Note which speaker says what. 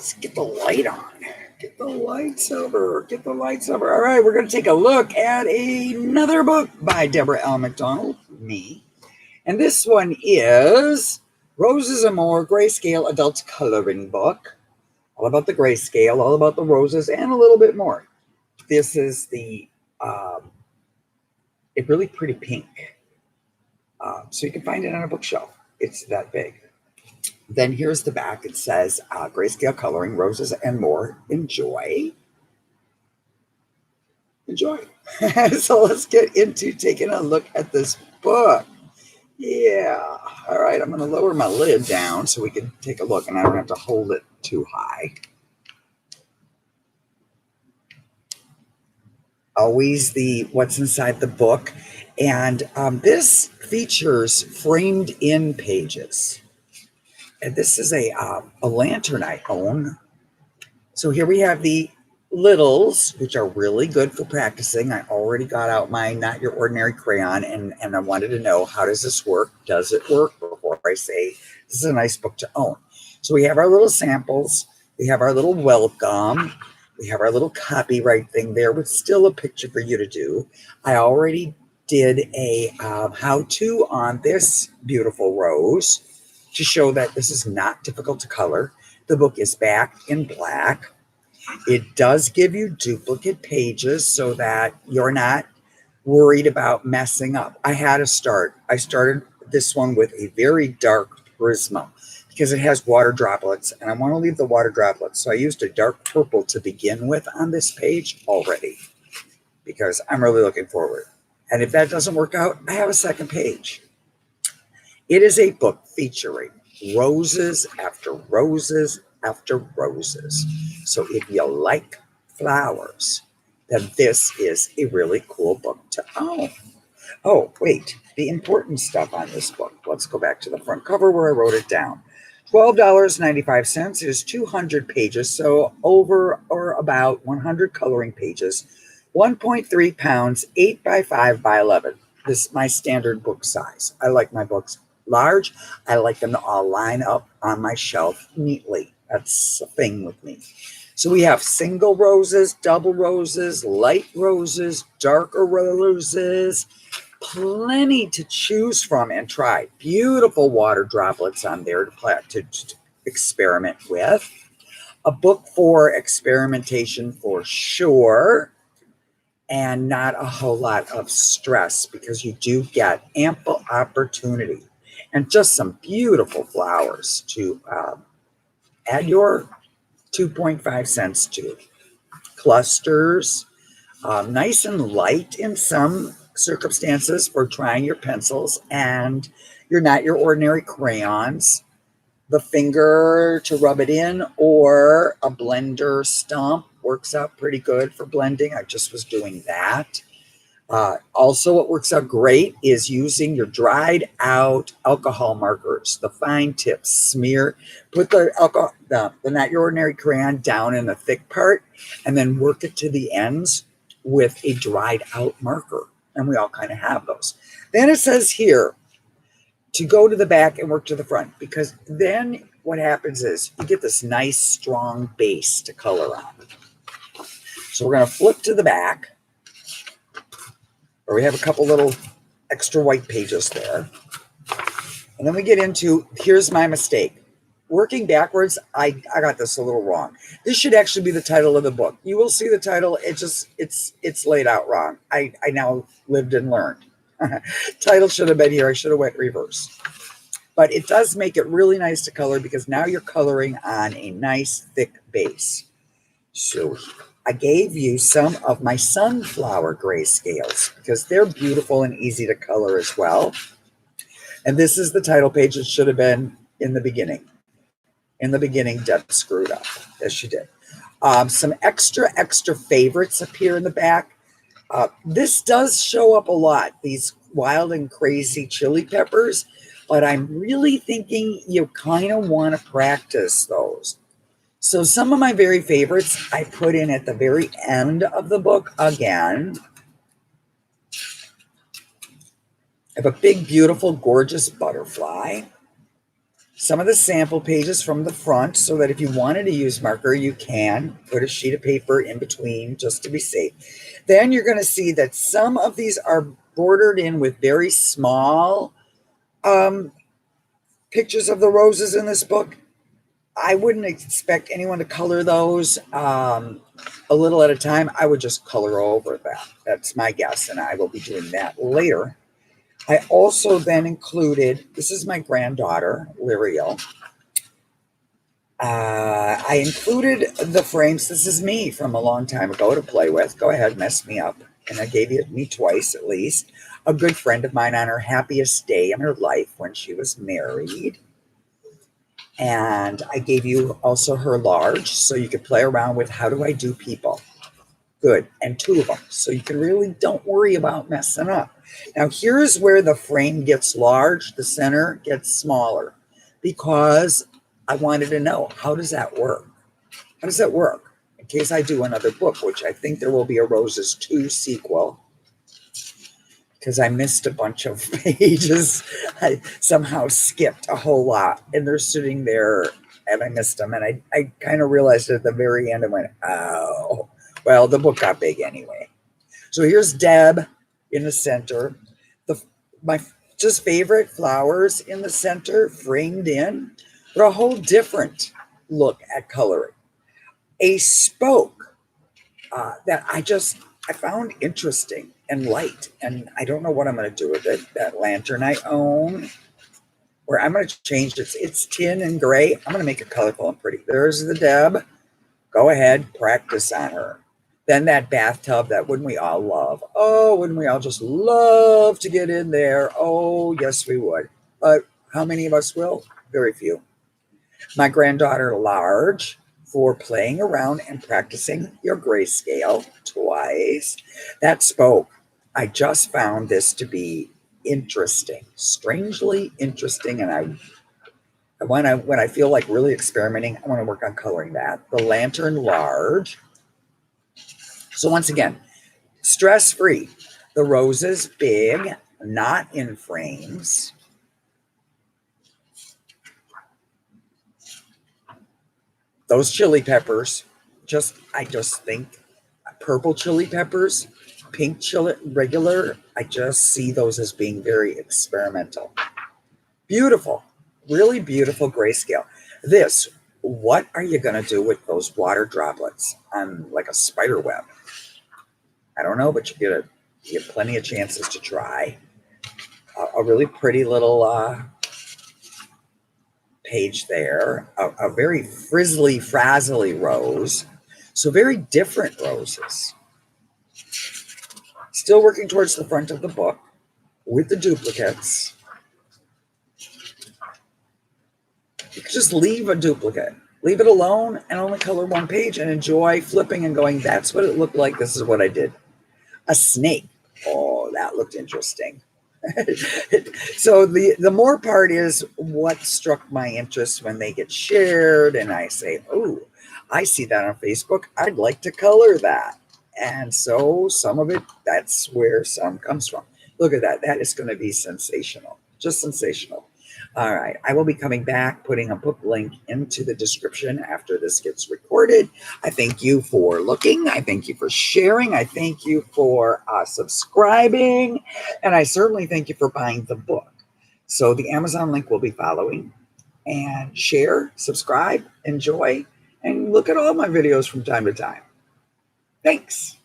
Speaker 1: Let's get the light on. Get the lights over. Get the lights over. All right, we're going to take a look at another book by Deborah L. McDonald, me. And this one is Roses and More, Grayscale Adult Coloring Book. All about the grayscale, all about the roses, and a little bit more. This is the a really pretty pink. So you can find it on a bookshelf. It's that big. Then here's the back. It says Grayscale Coloring, Roses and More. Enjoy. Enjoy. So let's get into taking a look at this book. Yeah. All right. I'm going to lower my lid down so we can take a look, and I don't have to hold it too high. Always the what's inside the book. And this features framed in pages. And this is a lantern I own. So here we have the littles, which are really good for practicing. I already got out my Not Your Ordinary crayon, and I wanted to know, how does this work? Does it work? Before I say this is a nice book to own. So we have our little samples. We have our little welcome. We have our little copyright thing there with still a picture for you to do. I already did a how-to on this beautiful rose to show that this is not difficult to color. The book is back in black. It does give you duplicate pages so that you're not worried about messing up. I had to start. I started this one with a very dark Prisma because it has water droplets, and I want to leave the water droplets. So I used a dark purple to begin with on this page already because I'm really looking forward. And if that doesn't work out, I have a second page. It is a book featuring roses after roses after roses. So if you like flowers, then this is a really cool book to own. Oh, wait, the important stuff on this book. Let's go back to the front cover where I wrote it down. $12.95. It is 200 pages, so over or about 100 coloring pages. 1.3 pounds, 8 by 5 by 11. This is my standard book size. I like my books large. I like them to all line up on my shelf neatly. That's a thing with me. So we have single roses, double roses, light roses, darker roses, plenty to choose from and try. Beautiful water droplets on there to experiment with. A book for experimentation for sure. And not a whole lot of stress because you do get ample opportunity and just some beautiful flowers to add your 2.5 cents to. Clusters, nice and light in some circumstances for trying your pencils and you're not your ordinary crayons. The finger to rub it in or a blender stump works out pretty good for blending. I just was doing that. Also, what works out great is using your dried out alcohol markers, the fine tips. Smear, put the alcohol, the Not Your Ordinary crayon down in the thick part, and then work it to the ends with a dried out marker. And we all kind of have those. Then it says here to go to the back and work to the front, because then what happens is you get this nice strong base to color on. So we're going to flip to the back, where we have a couple little extra white pages there. And then we get into, here's my mistake. Working backwards, I got this a little wrong. This should actually be the title of the book. You will see the title. It's laid out wrong. I now lived and learned. Title should have been here. I should have went reverse. But it does make it really nice to color because now you're coloring on a nice thick base. So I gave you some of my sunflower grayscales because they're beautiful and easy to color as well. And this is the title page. It should have been in the beginning. In the beginning, Deb screwed up, as she did. Some extra favorites appear in the back. This does show up a lot, these wild and crazy chili peppers, but I'm really thinking you kind of want to practice those. So some of my very favorites I put in at the very end of the book again. I have a big, beautiful, gorgeous butterfly. some of the sample pages from the front so that if you wanted to use marker, you can put a sheet of paper in between just to be safe. Then you're going to see that some of these are bordered in with very small pictures of the roses in this book. I wouldn't expect anyone to color those a little at a time. I would just color over that. That's my guess, and I will be doing that later. I also then included, this is my granddaughter, Lyriel. I included the frames. This is me from a long time ago to play with. Go ahead, mess me up. And I gave it me twice at least. A good friend of mine on her happiest day in her life when she was married. And I gave you also her large so you could play around with how do I do people. Good. And 2 of them. So you can really don't worry about messing up. Now here's where the frame gets large, the center gets smaller, because I wanted to know, how does that work? How does that work? In case I do another book, which I think there will be a Roses 2 sequel, because I missed a bunch of pages. I somehow skipped a whole lot, and they're sitting there, and I missed them. And I kind of realized at the very end, I went, oh, well, the book got big anyway. So here's Deb in the center. My just favorite flowers in the center, framed in, but a whole different look at coloring. A spoke that I found interesting and light, and I don't know what I'm going to do with it. That lantern I own, where I'm going to change it. It's tin and gray. I'm going to make it colorful and pretty. There's the Deb. Go ahead, practice on her. Then that bathtub, that wouldn't we all love? Oh, wouldn't we all just love to get in there? Oh, yes, we would. But how many of us will? Very few. My granddaughter, large, for playing around and practicing your grayscale twice. That spoke. I just found this to be interesting, strangely interesting. And when I feel like really experimenting, I want to work on coloring that. The lantern, large. So once again, stress-free. The roses, big, not in frames. Those chili peppers, I just think purple chili peppers, pink chili, regular, I just see those as being very experimental. Beautiful, really beautiful grayscale. This, what are you going to do with those water droplets on like a spider web? I don't know, but you get plenty of chances to try. A really pretty little page there, a very frizzly, frazzly rose. So very different roses. Still working towards the front of the book with the duplicates. You could just leave a duplicate. Leave it alone and only color 1 page and enjoy flipping and going, that's what it looked like. This is what I did. A snake. Oh, that looked interesting. So the more part is what struck my interest when they get shared, and I say, oh, I see that on Facebook. I'd like to color that. And so some of it, that's where some comes from. Look at that. That is going to be sensational. Just sensational. All right. I will be coming back, putting a book link into the description after this gets recorded. I thank you for looking. I thank you for sharing. I thank you for subscribing. And I certainly thank you for buying the book. So the Amazon link will be following. And share, subscribe, enjoy, and look at all my videos from time to time. Thanks.